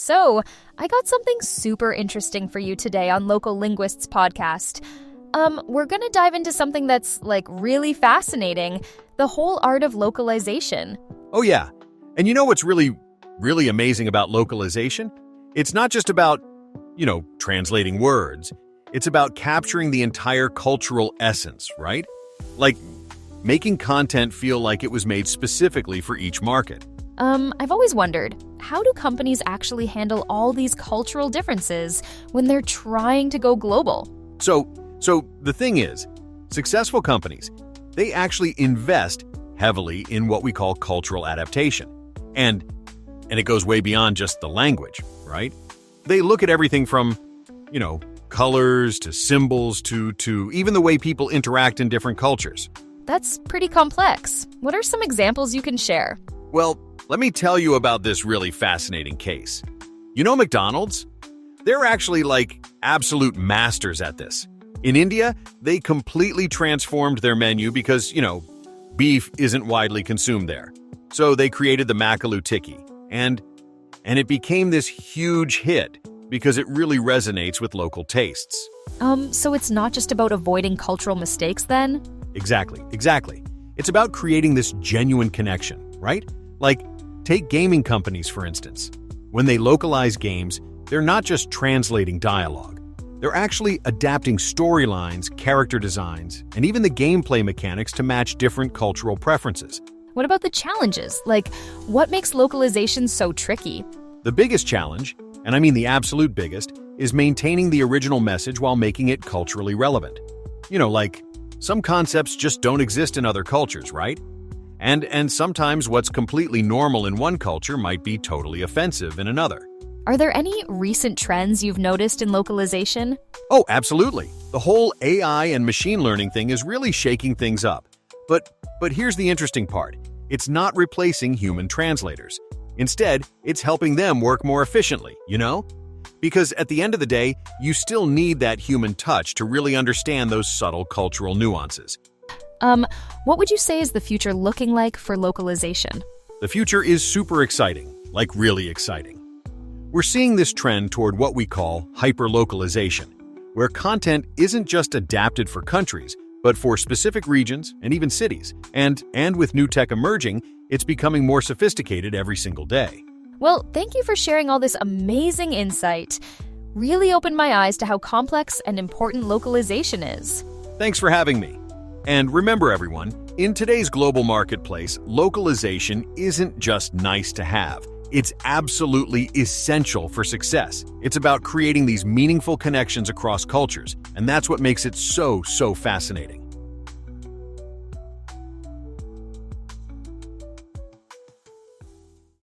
So, I got something super interesting for you today on Local Linguists podcast. We're gonna dive into something that's, really fascinating, the whole art of localization. Oh, yeah. And you know what's really, really amazing about localization? It's not just about, translating words. It's about capturing the entire cultural essence, right? Like, making content feel like it was made specifically for each market. I've always wondered, how do companies actually handle all these cultural differences when they're trying to go global? So the thing is, successful companies, they actually invest heavily in what we call cultural adaptation. And it goes way beyond just the language, right? They look at everything from, colors to symbols to even the way people interact in different cultures. That's pretty complex. What are some examples you can share? Well, let me tell you about this really fascinating case. You know McDonald's? They're actually absolute masters at this. In India, they completely transformed their menu because, beef isn't widely consumed there. So they created the Makaloo Tikki, and it became this huge hit because it really resonates with local tastes. So it's not just about avoiding cultural mistakes then? Exactly. It's about creating this genuine connection, right? Take gaming companies, for instance. When they localize games, they're not just translating dialogue. They're actually adapting storylines, character designs, and even the gameplay mechanics to match different cultural preferences. What about the challenges? What makes localization so tricky? The biggest challenge, and I mean the absolute biggest, is maintaining the original message while making it culturally relevant. Some concepts just don't exist in other cultures, right? And sometimes what's completely normal in one culture might be totally offensive in another. Are there any recent trends you've noticed in localization? Oh, absolutely. The whole AI and machine learning thing is really shaking things up. But here's the interesting part. It's not replacing human translators. Instead, it's helping them work more efficiently, Because at the end of the day, you still need that human touch to really understand those subtle cultural nuances. What would you say is the future looking like for localization? The future is super exciting, really exciting. We're seeing this trend toward what we call hyper-localization, where content isn't just adapted for countries, but for specific regions and even cities. And with new tech emerging, it's becoming more sophisticated every single day. Well, thank you for sharing all this amazing insight. Really opened my eyes to how complex and important localization is. Thanks for having me. And remember, everyone, in today's global marketplace, localization isn't just nice to have. It's absolutely essential for success. It's about creating these meaningful connections across cultures, and that's what makes it so fascinating.